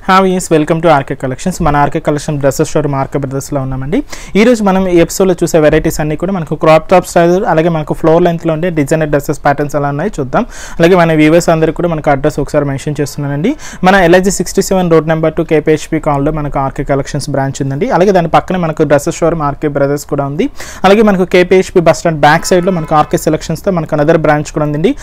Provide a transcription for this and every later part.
Have ఈస్ welcome to RK collections. మన RK collection dresses showroom RK బ్రదర్స్లో ఉన్నామండి. ఈ రోజు మనం ఈ ఎపిసోడ్లో చూసే వెరైటీస్ అన్ని కూడా మనకు క్రాప్ టాప్ స్టైల్, అలాగే మనకు ఫ్లోర్ లెంత్లో ఉండే డిజైనర్ డ్రెస్సెస్ ప్యాటర్న్స్ ఎలా ఉన్నాయి చూద్దాం. అలాగే మన వ్యూవర్స్ అందరికీ కూడా మనకు అడ్రస్ ఒకసారి మెన్షన్ చేస్తున్నానండి. మన LIG 67 రోడ్ నెంబర్ 2 KPHP కాలనీలో మనకు ఆర్కే కలెక్షన్స్ బ్రాంచ్ ఉందండి. అలాగే దాని పక్కనే మనకు డ్రెస్సెస్ షోరూమ్ ఆర్కే బ్రదర్స్ కూడా ఉంది. అలాగే మనకు KPHP బస్ స్టాండ్ బ్యాక్ సైడ్లో మనకు ఆర్కే సెలెక్షన్స్తో మనకు అనదర్ బ్రాంచ్ కూడా ఉందండి.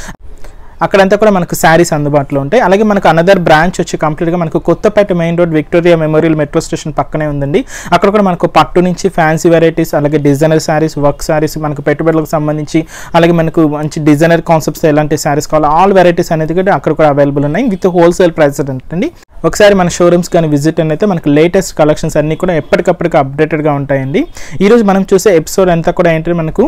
అక్కడంతా కూడా మనకు శారీస్ అందుబాటులో ఉంటాయి. అలాగే మనకు అనదర్ బ్రాంచ్ వచ్చి కంప్లీట్గా మనకు Kothapet main road Victoria Memorial metro station పక్కనే ఉందండి. అక్కడ కూడా మనకు పట్టు నుంచి ఫ్యాన్సీ వెరైటీస్, అలాగే డిజైనర్ శారీస్, వర్క్ శారీస్, మనకు పెట్టుబడులకు సంబంధించి, అలాగే మనకు మంచి డిజైనర్ కాన్సెప్ట్స్ ఎలాంటి శారీస్ కావాలో ఆల్ వెరైటీస్ అనేది కూడా అక్కడ కూడా అవైలబుల్ ఉన్నాయి విత్ హోల్సేల్ ప్రైస్ అండి. ఒకసారి మన షోరూమ్స్ కానీ విజిట్ అయితే మనకు లేటెస్ట్ కలెక్షన్స్ అన్నీ కూడా ఎప్పటికప్పటికి అప్డేటెడ్గా ఉంటాయండి. ఈరోజు మనం చూసే ఎపిసోడ్ అంతా కూడా ఏంటంటే మనకు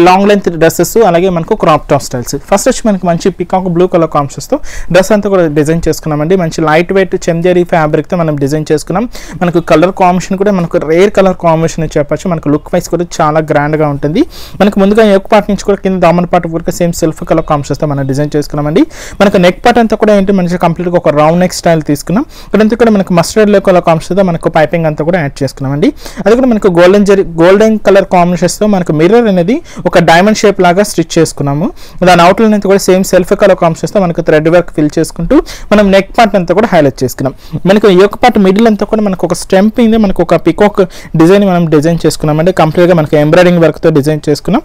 లాంగ్ లెంత్ డ్రెస్సెస్, అలాగే మనకు క్రాప్ టాప్ స్టైల్స్. ఫస్ట్ వచ్చి మనకు మంచి పికాక్ బ్లూ కలర్ కాంప్షన్స్తో డ్రెస్ అంతా కూడా డిజైన్ చేసుకున్నామండి. మంచి లైట్ వెయిట్ చందేరి ఫ్యాబ్రిక్తో మనం డిజైన్ చేసుకున్నాం. మనకు కలర్ కాంబినేషన్ కూడా మనకు రేర్ కలర్ కాంబినేషన్ అని చెప్పచ్చు. మనకు లుక్ వైజ్ కూడా చాలా గ్రాండ్గా ఉంటుంది. మనకు ముందుగా నెక్ పార్ట్ నుంచి కూడా కింద దామన్ పార్ట్ వరకు సేమ్ సెల్ఫ్ కలర్ కాంబినేషన్స్తో మనం డిజైన్ చేసుకున్నామండి. మనకు నెక్ పార్ట్ అంతా కూడా ఏంటి మంచి కంప్లీట్గా ఒక రౌండ్ నెక్ స్టైల్ తీసుకున్నాం. ఇక్కడంతా కూడా మనకు మస్టర్డ్ ఎల్లో కలర్ కాంబినేషన్తో మనకు పైపింగ్ అంతా కూడా యాడ్ చేసుకున్నామండి. అది కూడా మనకు గోల్డెన్ కలర్ కాంబినేషన్స్తో మనకు మిర్రర్ అనేది ఒక డైమండ్ షేప్ లాగా స్టిచ్ చేసుకున్నాము. దాని అవుట్ లైన్ అంతా కూడా సేమ్ సెల్ఫ్ కలర్ కాంబినేషన్స్తో మనకు థ్రెడ్ వర్క్ ఫిల్ చేసుకుంటూ మనం నెక్ పార్ట్ అంతా కూడా హైలైట్ చేసుకున్నాం. మనకు ఈ యొక్క పార్ట్ మిడిల్ అంతా కూడా మనకు ఒక స్టెంపింగ్, మనకు ఒక పికాక్ డిజైన్ మనం డిజైన్ చేసుకున్నామండి. కంప్లీట్గా మనకు ఎంబ్రాయిడింగ్ వర్క్తో డిజైన్ చేసుకున్నాం.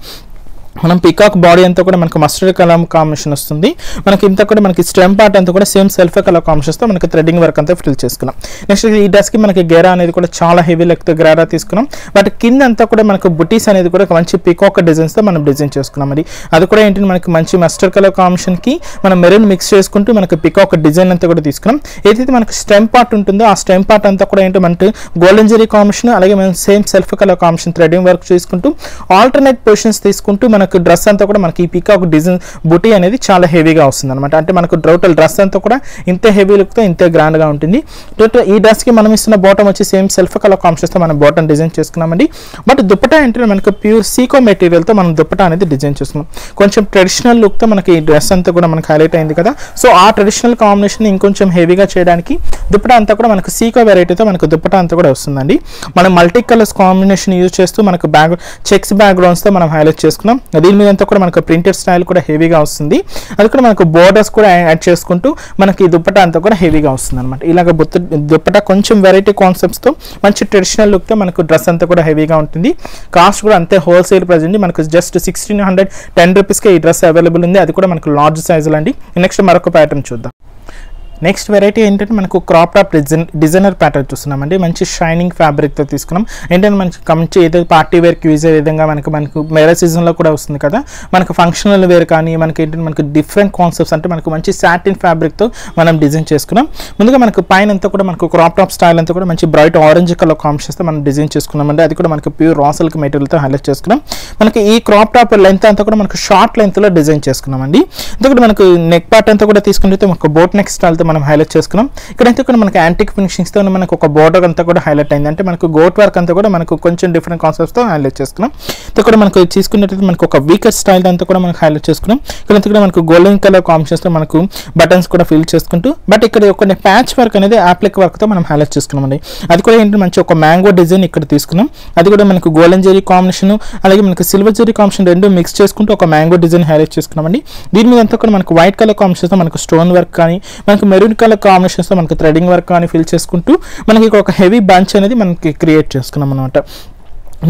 మనం పికాక్ బాడీ అంతా కూడా మనకు మస్టర్డ్ కలర్ కాంబినేషన్ వస్తుంది. మనకి ఇంత కూడా మనకి స్టెమ్ పార్ట్ అంతా కూడా సేమ్ సెల్ఫ్ కలర్ కాంబినేషన్స్తో మనకి థ్రెడ్డింగ్ వర్క్ అంతా ఫిల్ చేసుకున్నాం. నెక్స్ట్ ఈ డ్రెస్కి మనకి గేరా అనేది కూడా చాలా హెవీ లెక్తో గేరా తీసుకున్నాం. బట్ కింద అంతా కూడా మనకు బుటీస్ అనేది కూడా మంచి పికాక్ డిజైన్స్తో మనం డిజైన్ చేసుకున్నాం. అది కూడా ఏంటంటే మనకి మంచి మస్టర్డ్ కలర్ కాంబినేషన్కి మనం మెరూన్ మిక్స్ చేసుకుంటూ మనకి పికాక్ డిజైన్ అంతా కూడా తీసుకున్నాం. ఏదైతే మనకు స్టెమ్ పార్ట్ ఉంటుందో ఆ స్టెమ్ పార్ట్ అంతా కూడా ఏంటంటే మనకి గోల్డెన్ జరీ కాంబినేషన్, అలాగే మనం same self colour combination threading work చేసుకుంటూ ఆల్టర్నేట్ పొజిషన్స్ తీసుకుంటూ మనకు డ్రెస్ అంతా కూడా మనకి ఈ పికాక్ డిజైన్ బుటీ అనేది చాలా హెవీగా వస్తుంది అనమాట. అంటే మనకు టోటల్ డ్రెస్ అంతా కూడా ఇంతే హెవీ లుక్తో ఇంతే గ్రాండ్గా ఉంటుంది. టోటల్ ఈ డ్రెస్కి మనం ఇస్తున్న బాటమ్ వచ్చి సేమ్ సెల్ఫ్ కలర్ కాంబినేషన్తో మనం బాటమ్ డిజైన్ చేసుకున్నామండి. బట్ దుప్పటా ఏంటంటే మనకు ప్యూర్ సీకో మెటీరియల్తో మనం దుప్పటా అనేది డిజైన్ చేసుకున్నాం. కొంచెం ట్రెడిషనల్ లుక్తో మనకి ఈ డ్రెస్ అంతా కూడా మనకి హైలైట్ అయింది కదా. సో ఆ ట్రెడిషనల్ కాంబినేషన్ ఇంకొంచెం హెవీగా చేయడానికి దుప్పటా అంతా కూడా మనకు సీకో వెరైటీతో మనకు దుప్పటా అంతా కూడా వస్తుందండి. మనం మల్టీ కలర్స్ కాంబినేషన్ యూజ్ చేస్తూ మనకు చెక్స్ బ్యాక్గ్రౌండ్స్తో మనం హైలైట్ చేసుకున్నాం. దీని మీద అంతా కూడా మనకు ప్రింటెడ్ స్టైల్ కూడా హెవీగా వస్తుంది. అది కూడా మనకు బోర్డర్స్ కూడా యాడ్ చేసుకుంటూ మనకి దుప్పటా అంతా కూడా హెవీగా వస్తుంది అనమాట. ఇలాగ దుప్పటా కొంచెం వెరైటీ కాన్సెప్ట్స్తో మంచి ట్రెడిషనల్ లుక్తో మనకు డ్రెస్ అంతా కూడా హెవీగా ఉంటుంది. కాస్ట్ కూడా అంతే హోల్సేల్ ప్రైస్ అండి. మనకు జస్ట్ 1610 రూపీస్కే ఈ డ్రెస్ అవైలబుల్ ఉంది. అది కూడా మనకు లార్జ్ సైజులో అండి. నెక్స్ట్ మరొక ప్యాటర్న్ చూద్దాం. నెక్స్ట్ వెరైటీ ఏంటంటే మనకు క్రాప్ టాప్ డిజైనర్ ప్యాటర్న్ చూస్తున్నామండి. మంచి షైనింగ్ ఫ్యాబ్రిక్తో తీసుకున్నాం. ఏంటంటే మంచి ఏదో పార్టీ వేర్కి యూజ్ అయ్యే విధంగా మనకు మ్యారేజ్ సీజన్లో కూడా వస్తుంది కదా. మనకు ఫంక్షనల్ వేర్ కానీ మనకి ఏంటంటే మనకు డిఫరెంట్ కాన్సెప్ట్స్ అంటే మనకు మంచి సాటిన్ ఫ్యాబ్రిక్తో మనం డిజైన్ చేసుకున్నాం. ముందుగా మనకు పైన అంతా కూడా మనకు క్రాప్ టాప్ స్టైల్ అంతా కూడా మంచి బ్రైట్ ఆరెంజ్ కలర్ కాంబినేషన్స్తో మనం డిజైన్ చేసుకున్నామండి. అది కూడా మనకు ప్యూర్ రా సిల్క్ మెటీరియల్తో హైలైట్ చేసుకున్నాం. మనకి ఈ క్రాప్ టాప్ లెంత్ అంతా కూడా మనకు షార్ట్ లెంత్లో డిజైన్ చేసుకున్నామండి. ఇది కూడా మనకు నెక్ పార్ట్ అంతా కూడా తీసుకుంటే మనకు బోట్ నెక్ స్టైల్తో మనం హైలైట్ చేసుకున్నాం. ఇక్కడైతే కూడా మనకి యాంటిక్ ఫినిషింగ్స్తో మనకు ఒక బోర్డర్ అంతా కూడా హైలైట్ అయింది. అంటే మనకు గోట్ వర్క్ అంతా కూడా మనకు కొంచెం డిఫరెంట్ కాన్సెప్ట్స్తో హైలైట్ చేసుకున్నాం. ఇది కూడా మనకు తీసుకున్నట్లయితే మనకు ఒక వీకర్ స్టైల్ అంతా కూడా మనకు హైలైట్ చేసుకున్నాం. ఇక్కడంతా కూడా మనకు గోల్డెన్ కలర్ కాంబినేషన్స్తో మనకు బటన్స్ కూడా ఫిల్ చేసుకుంటూ బట్ ఇక్కడ ఒక ప్యాచ్ వర్క్ అనేది యాప్లిక్ వర్క్తో మనం హైలైట్ చేసుకున్నామండి. అది కూడా ఏంటంటే మంచి ఒక మ్యాంగో డిజైన్ ఇక్కడ తీసుకున్నాం. అది కూడా మనకు గోల్డెన్ జరీ కాంబినేషన్, అలాగే మనకు సిల్వర్ జరీ కాంబినేషన్ రెండు మిక్స్ చేసుకుంటూ ఒక మ్యాంగో డిజైన్ హైలైట్ చేసుకున్నామండి. దీని మీద అంతా కూడా మనకు వైట్ కలర్ కాంబినేషన్తో మనకు స్టోన్ వర్క్ కానీ మనకు మెరూన్ కలర్ కాంబినేషన్స్తో మనకు థ్రెడింగ్ వర్క్ కానీ ఫిల్ చేసుకుంటూ మనకి ఒక హెవీ బంచ్ అనేది మనకి క్రియేట్ చేసుకున్నాం అనమాట.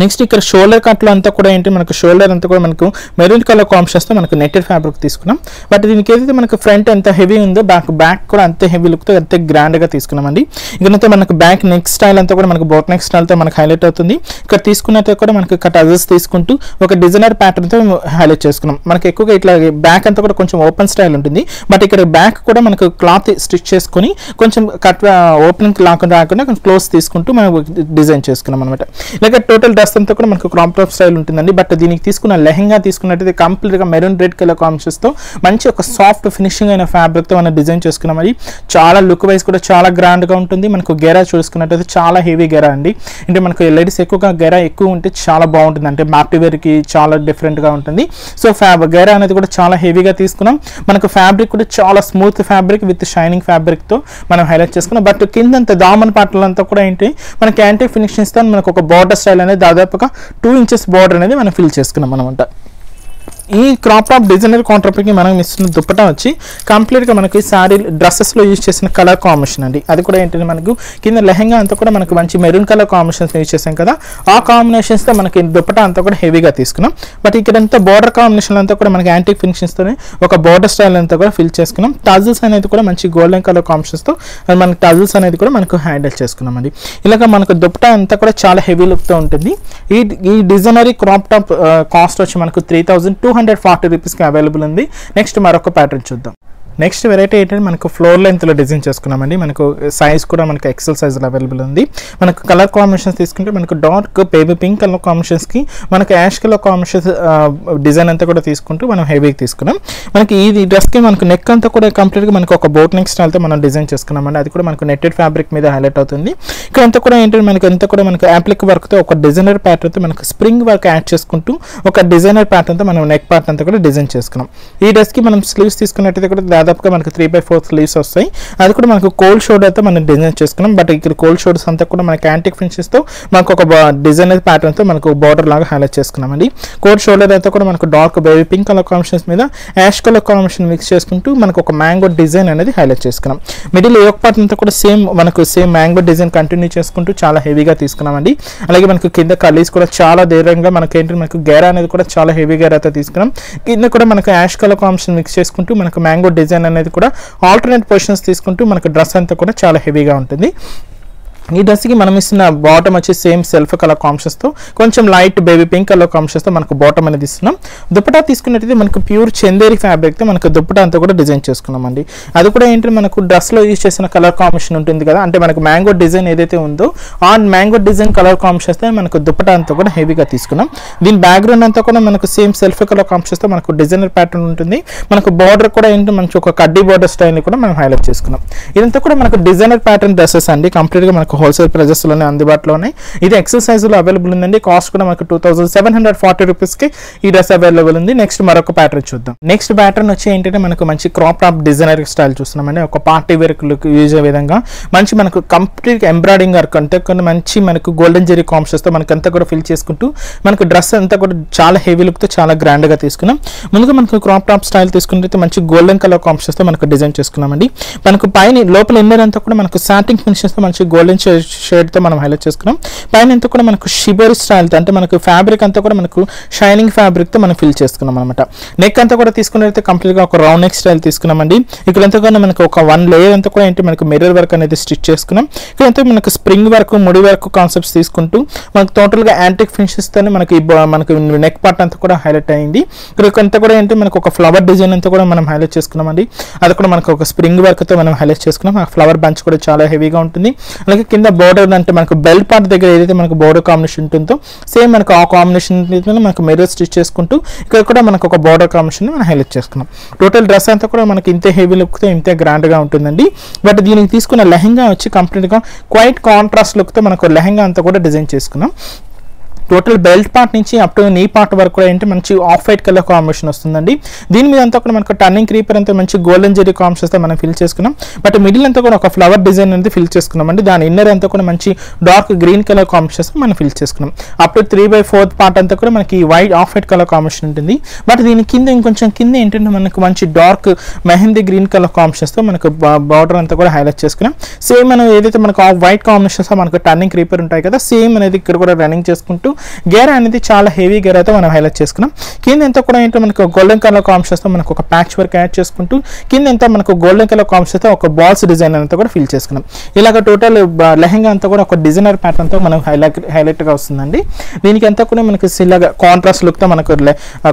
నెక్స్ట్ ఇక్కడ షోల్డర్ కట్లో అంతా కూడా ఏంటి మనకు షోల్డర్ అంతా కూడా మనకు మెరూన్ కలర్ కాంబినేషన్స్తో మనకు నెట్టెడ్ ఫ్యాబ్రిక్ తీసుకున్నాం. బట్ దీనికి ఏదైతే మనకు ఫ్రంట్ ఎంత హెవీ ఉందో బ్యాక్ కూడా అంతే హెవీ లుక్తో అంతే గ్రాండ్గా తీసుకున్నామండి. ఇక్కడైతే మనకు బ్యాక్ నెక్ స్టైల్ అంతా కూడా మనకు బోట్ నెక్ స్టైల్తో మనకు హైలైట్ అవుతుంది. ఇక్కడ తీసుకున్నట్టు కూడా మనకు కట్ అజెస్ తీసుకుంటూ ఒక డిజైనర్ ప్యాటర్న్తో హైలైట్ చేసుకున్నాం. మనకి ఎక్కువగా ఇట్లా బ్యాక్ అంతా కూడా కొంచెం ఓపెన్ స్టైల్ ఉంటుంది. బట్ ఇక్కడ బ్యాక్ కూడా మనకు క్లాత్ స్టిచ్ చేసుకొని కొంచెం కట్ ఓపెనింగ్ రాకుండా క్లోజ్ తీసుకుంటూ మనం డిజైన్ చేసుకున్నాం అనమాట. ఇలాగ టోటల్ డ్రెస్ అంతా కూడా మనకు క్రాప్ టాప్ స్టైల్ ఉంటుందండి. బట్ దీనికి తీసుకున్న లెహంగా తీసుకున్నట్టయితే కంప్లీట్గా మెరూన్ రెడ్ కలర్ కాంబినేషన్స్తో మంచి ఒక సాఫ్ట్ ఫినిషింగ్ అయిన ఫ్యాబ్రిక్తో మనం డిజైన్ చేసుకున్నాం. చాలా లుక్ వైజ్ కూడా చాలా గ్రాండ్గా ఉంటుంది. మనకు గెరా చూసుకున్నట్టయితే చాలా హెవీ గెరా అండి. అంటే మనకు లేడీస్ ఎక్కువగా గెరా ఎక్కువ ఉంటే చాలా బాగుంటుంది, అంటే పార్టీ వేర్కి చాలా డిఫరెంట్గా ఉంటుంది. సో గెరా అనేది కూడా చాలా హెవీగా తీసుకున్నాం. మనకు ఫ్యాబ్రిక్ కూడా చాలా స్మూత్ ఫ్యాబ్రిక్ విత్ షైనింగ్ ఫ్యాబ్రిక్తో మనం హైలైట్ చేసుకున్నాం. బట్ కిందంతా దామన్ పాటలంతా కూడా ఏంటి మనకి యాంటీ ఫినిషింగ్స్తో మనకు ఒక బార్డర్ స్టైల్ అనేది దాదాపుగా 2 ఇంచెస్ బార్డర్ అనేది మనం ఫిల్ చేసుకున్నాం అనమాట. ఈ క్రాప్ టాప్ డిజైనర్ కాంట్రాప్ట్కి మనం ఇస్తున్న దుప్పటా వచ్చి కంప్లీట్గా మనకి శారీ డ్రెస్సెస్లో యూజ్ చేసిన కలర్ కాంబినేషన్ అండి. అది కూడా ఏంటంటే మనకు కింద లెహంగా అంతా కూడా మనకు మంచి మెరూన్ కలర్ కాంబినేషన్స్ యూజ్ చేసాం కదా, ఆ కాంబినేషన్స్తో మనకి దుప్పటా అంతా కూడా హెవీగా తీసుకున్నాం. బట్ ఇక్కడంతా బార్డర్ కాంబినేషన్ అంతా కూడా మనకి యాంటిక్ ఫినిషన్స్తోనే ఒక బార్డర్ స్టైల్ అంతా కూడా ఫిల్ చేసుకున్నాం. టజిల్స్ అనేది కూడా మంచి గోల్డెన్ కలర్ కాంబినేషన్స్తో మనకి టజిల్స్ అనేది కూడా మనకు హ్యాండిల్ చేసుకున్నాం అండి. ఇలాగ మనకు దుప్పటా అంతా కూడా చాలా హెవీ లుక్తో ఉంటుంది. ఈ డిజైనరీ క్రాప్ టాప్ కాస్ట్ వచ్చి మనకు 3240 రూపీస్కి అవైలబుల్ ఉంది. నెక్స్ట్ మరొక ప్యాటర్న్ చూద్దాం. నెక్స్ట్ వెరైటీ ఏంటంటే మనకు ఫ్లోర్ లెంత్లో డిజైన్ చేసుకున్నామండి. మనకు సైజ్ కూడా మనకు ఎక్సెల్ సైజ్లో అవైలబుల్ ఉంది. మనకు కలర్ కాంబినేషన్స్ తీసుకుంటే మనకు డార్క్ బేబీ పింక్ కలర్ కాంబినేషన్స్కి మనకు యాష్ కలర్ కాంబినేషన్స్ డిజైన్ అంతా కూడా తీసుకుంటూ మనం హెవీగా తీసుకున్నాం. మనకి ఈ డ్రెస్కి మనకు నెక్ అంతా కూడా కంప్లీట్గా మనకు ఒక బోట్ నెక్ స్టైల్తో మనం డిజైన్ చేసుకున్నామండి. అది కూడా మనకు నెట్టెడ్ ఫ్యాబ్రిక్ మీద హైలైట్ అవుతుంది. ఇక్కడ అంతా కూడా ఏంటంటే మనకి అంతా కూడా మనకు యాప్లిక్ వర్క్తో ఒక డిజైనర్ ప్యాటర్న్తో మనకు స్ప్రింగ్ వర్క్ యాడ్ చేసుకుంటూ ఒక డిజైనర్ ప్యాటర్న్తో మనం నెక్ పార్ట్ అంతా కూడా డిజైన్ చేసుకున్నాం. ఈ డ్రెస్కి మనం స్లీవ్స్ తీసుకున్నట్టయితే కూడా దాదాపుగా మనకు 3/4 స్లీవ్స్ వస్తాయి. అది కూడా మనకు కోల్డ్ షోల్డర్తో మనం డిజైన్ చేసుకున్నాం. బట్ ఇక్కడ కోల్డ్ షోల్డర్స్ అంతా కూడా మనకి యాంటిక్ ఫినిషెస్తో మనకు ఒక డిజైనర్ ప్యాటర్న్తో మనకు బార్డర్ లాగా హైలైట్ చేసుకున్నామండి. కోల్డ్ షోల్డర్ అంతా కూడా మనకు dark baby pink colour combinations మీద యాష్ కలర్ కాంబినేషన్ మిక్స్ చేసుకుంటూ మనకు ఒక మ్యాంగో డిజైన్ అనేది హైలైట్ చేసుకున్నాం. మిడిల్ యోక్ పార్ట్ అంతా కూడా సేమ్ మ్యాంగో డిజైన్ కంటిన్యూ చేసుకుంటూ చాలా హెవీగా తీసుకున్నామండి. అలాగే మనకు కింద కలీస్ కూడా చాలా ధైర్యంగా మనకేంటి మనకు గేరా అనేది కూడా చాలా హెవీ గేరాతో తీసుకున్నాం. కింద కూడా మనకు యాష్ కలర్ కాంబినేషన్ మిక్స్ చేసుకుంటూ మనకు మ్యాంగో డిజైన్ అనేది కూడా ఆల్టర్నేట్ పొజిషన్స్ తీసుకుంటూ మనకు డ్రెస్ అంతా కూడా చాలా హెవీగా ఉంటుంది. ఈ డ్రెస్కి మనం ఇస్తున్న బాటమ్ వచ్చి సేమ్ సెల్ఫ్ కలర్ కాంబినేషన్స్తో కొంచెం లైట్ బేబీ పింక్ కలర్ కాంబినేషన్స్తో మనకు బాటమ్ అనేది ఇస్తున్నాం. దుప్పటా తీసుకున్నట్టయితే మనకు ప్యూర్ చందేరి ఫ్యాబ్రిక్తో మనకు దుప్పటా అంతా కూడా డిజైన్ చేసుకున్నామండి. అది కూడా ఏంటంటే మనకు డ్రెస్లో యూజ్ చేసిన కలర్ కాంబినేషన్ ఉంటుంది కదా, అంటే మనకు మ్యాంగో డిజైన్ ఏదైతే ఉందో ఆ మ్యాంగో డిజైన్ కలర్ కాంబినేషన్స్తో మనకు దుప్పటా అంతా కూడా హెవీగా తీసుకున్నాం. దీని బ్యాక్గ్రౌండ్ అంతా కూడా మనకు సేమ్ సెల్ఫ్ కలర్ కాంబినేషన్స్తో మనకు డిజైనర్ ప్యాటర్న్ ఉంటుంది. మనకు బార్డర్ కూడా ఏంటంటే మనకు ఒక కడ్డీ బార్డర్ స్టైల్ని కూడా మనం హైలైట్ చేసుకున్నాం. ఇదంతా కూడా మనకు డిజైనర్ ప్యాటర్న్ డ్రెస్సెస్ అండి. కంప్లీట్గా మనకు హోల్సేల్ ప్రైజెస్లోనే అందుబాటులోనే. ఇది ఎక్సెల్ సైజులో అవైలబుల్ ఉందండి. కాస్ట్ కూడా మనకు 2740 రూపీస్కి ఈ డ్రెస్ అవైలబుల్ ఉంది. నెక్స్ట్ మరొక ప్యాటర్న్ చూద్దాం. నెక్స్ట్ ప్యాటర్న్ వచ్చి ఏంటంటే మనకు మంచి క్రాప్ టాప్ డిజైనర్ స్టైల్ చూస్తున్నామండి. ఒక పార్టీ వేర్ లుక్ యూజ్ అయ్యే విధంగా మంచి మనకు కంప్లీట్ ఎంబ్రాయిడింగ్ వర్క్ అంటే మంచి మనకు గోల్డెన్ జెరీ కాంబినేషన్స్తో మనకు అంతా కూడా ఫిల్ చేసుకుంటూ మనకు డ్రెస్ అంతా కూడా చాలా హెవీ లుక్తో చాలా గ్రాండ్గా తీసుకున్నాం. ముందుగా మనకు క్రాప్ టాప్ స్టైల్ తీసుకుంటే మంచి గోల్డెన్ కలర్ కాంబినేషన్స్తో మనకు డిజైన్ చేసుకున్నామండి. మనకు పైన లోపల ఇన్నర్ అంతా కూడా మనకు సాటింగ్ ఫినిషన్స్తో మంచి గోల్డెన్ షేడ్తో మనం హైలైట్ చేసుకున్నాం. పైన అంతా కూడా మనకు షిబర్ స్టైల్తో అంటే మనకు ఫ్యాబ్రిక్ అంతా కూడా మనకు షైనింగ్ ఫ్యాబ్రిక్తో మనం ఫిల్ చేసుకున్నాం అనమాట. నెక్ అంతా కూడా తీసుకున్నట్లయితే కంప్లీట్గా ఒక రౌండ్ నెక్ స్టైల్ తీసుకున్నామండి. ఇక్కడంతా కూడా మనకు ఒక 1 లేయర్ అంతా కూడా ఏంటి మనకు మిర్రర్ వర్క్ అనేది స్టిచ్ చేసుకున్నాం. ఇక్కడంతా మనకు స్ప్రింగ్ వర్క్ ముడి వర్క్ కాన్సెప్ట్స్ తీసుకుంటూ మనకు టోటల్గా యాంటిక్ ఫినిషెస్తోనే మనకు నెక్ పార్ట్ అంతా కూడా హైలైట్ అయింది. ఇక్కడంతా కూడా ఏంటి మనకు ఒక ఫ్లవర్ డిజైన్ అంతా కూడా మనం హైలైట్ చేసుకున్నామండి. అది కూడా మనకు ఒక స్ప్రింగ్ వర్క్తో మనం హైలైట్ చేసుకున్నాం. ఆ ఫ్లవర్ బంచ్ కూడా చాలా హెవీగా ఉంటుంది. అలాగే కింద బోర్డర్ అంటే మనకు బెల్ట్ పార్ట్ దగ్గర ఏదైతే మనకు బోర్డర్ కాంబినేషన్ ఉంటుందో సేమ్ మనకు ఆ కాంబినేషన్ మనకు మిర్రర్ స్టిచ్ చేసుకుంటూ ఇక్కడ కూడా మనకు ఒక బోర్డర్ కాంబినేషన్ మనం హైలైట్ చేసుకున్నాం. టోటల్ డ్రెస్ అంతా కూడా మనకి ఇంతే హెవీ లుక్తో ఇంతే గ్రాండ్గా ఉంటుందండి. బట్ దీనికి తీసుకున్న లెహంగా వచ్చి కంప్లీట్గా క్వైట్ కాంట్రాస్ట్ లుక్తో మనకు లెహంగా అంతా కూడా డిజైన్ చేసుకున్నాం. టోటల్ బెల్ట్ పార్ట్ నుంచి అప్ టు నీ పార్ట్ వరకు కూడా ఏంటి మంచి ఆఫ్ వైట్ కలర్ కాంబినేషన్ వస్తుందండి. దీని మీద అంతా కూడా మనకు టర్నింగ్ క్రీపర్ అంతా మంచి గోల్డెన్ జెరీ కాంబినేషన్తో మనం ఫిల్ చేసుకున్నాం. బట్ మిడిల్ అంతా కూడా ఒక ఫ్లవర్ డిజైన్ అనేది ఫిల్ చేసుకున్నామండి. దాని ఇన్నర్ అంతా కూడా మంచి డార్క్ గ్రీన్ కలర్ కాంబినేషన్స్ మనం ఫిల్ చేసుకున్నాం. అప్ టు 3/4 పార్ట్ అంతా కూడా మనకి white off white colour combination ఉంటుంది. బట్ దీని కింద ఇంకొంచెం కింద ఏంటంటే మనకు మంచి డార్క్ మెహందీ గ్రీన్ కలర్ కాంబినేషన్స్తో మనకు బార్డర్ అంతా కూడా హైలైట్ చేసుకున్నాం. సేమ్ మనం ఏదైతే మనకు ఆ వైట్ కాంబినేషన్స్ మనకు టర్నింగ్ క్రీపర్ ఉంటాయి కదా, సేమ్ అనేది ఇక్కడ కూడా రన్నింగ్ చేసుకుంటూ గేరా అనేది చాలా హెవీ గేరాతో మనం హైలైట్ చేసుకున్నాం. కింద ఎంత కూడా ఏంటో మనకు గోల్డెన్ కలర్ కాంబినేషన్స్తో మనకు ఒక ప్యాచ్ వర్క్ యాడ్ చేసుకుంటూ కింద ఎంత మనకు గోల్డెన్ కలర్ కాంబినేషన్తో ఒక బాల్స్ డిజైన్ అంతా కూడా ఫిల్ చేసుకున్నాం. ఇలాగ టోటల్ లెహంగా అంతా కూడా ఒక డిజైనర్ ప్యాటర్న్తో మనం హైలైట్గా వస్తుందండి. దీనికి అంతా కూడా మనకు ఇలాగ కాంట్రాస్ట్ లుక్తో మనకు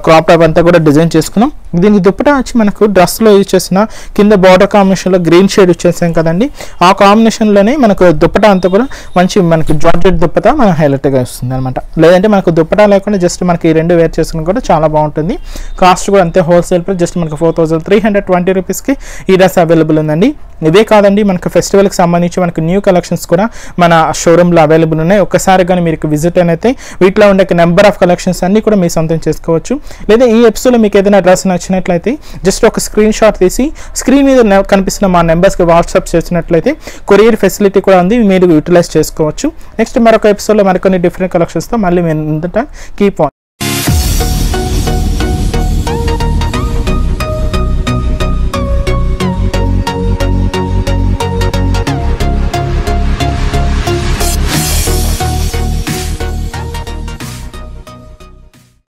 క్రాప్ టాప్ అంతా కూడా డిజైన్ చేసుకున్నాం. దీనికి దుప్పటా వచ్చి మనకు డ్రెస్లో యూజ్ చేసిన కింద బార్డర్ కాంబినేషన్లో గ్రీన్ షేడ్ వచ్చేసాం కదండి, ఆ కాంబినేషన్లోనే మనకు దుప్పటా అంతా కూడా మంచి మనకి జార్జెట్ దుప్పటా మనం హైలైట్గా వస్తుంది అనమాట. లేదంటే మనకు దుప్పటా లేకుండా జస్ట్ మనకి ఈ రెండు వేర్ చేసుకుని కూడా చాలా బాగుంటుంది. కాస్ట్ కూడా అంతే, హోల్సేల్ ప్రైస్ జస్ట్ మనకు 4320 రూపీస్కి ఈ డ్రెస్ అవైలబుల్ ఉందండి. ఇదే కాదండి, మనకు ఫెస్టివల్కి సంబంధించి మనకు న్యూ కలెక్షన్స్ కూడా మన షోరూంలో అవైలబుల్ ఉన్నాయి. ఒక్కసారి కానీ మీరు విజిట్ అయితే వీటిలో ఉండే నెంబర్ ఆఫ్ కలెక్షన్స్ అన్ని కూడా మీరు సొంతం చేసుకోవచ్చు. లేదా ఈ ఎపిసోడ్లో మీకు ఏదైనా డ్రెస్ నచ్చినట్లయితే జస్ట్ ఒక స్క్రీన్ షాట్ తీసి స్క్రీన్ మీద కనిపిస్తున్న మా నెంబర్స్కి వాట్సాప్ చేసినట్లయితే కొరియర్ ఫెసిలిటీ కూడా ఉంది, మీరు యూటిలైజ్ చేసుకోవచ్చు. నెక్స్ట్ మరొక ఎపిసోడ్లో మరికొన్ని డిఫరెంట్ కలెక్షన్స్తో మళ్ళీ మేము కీప్ ఆన్.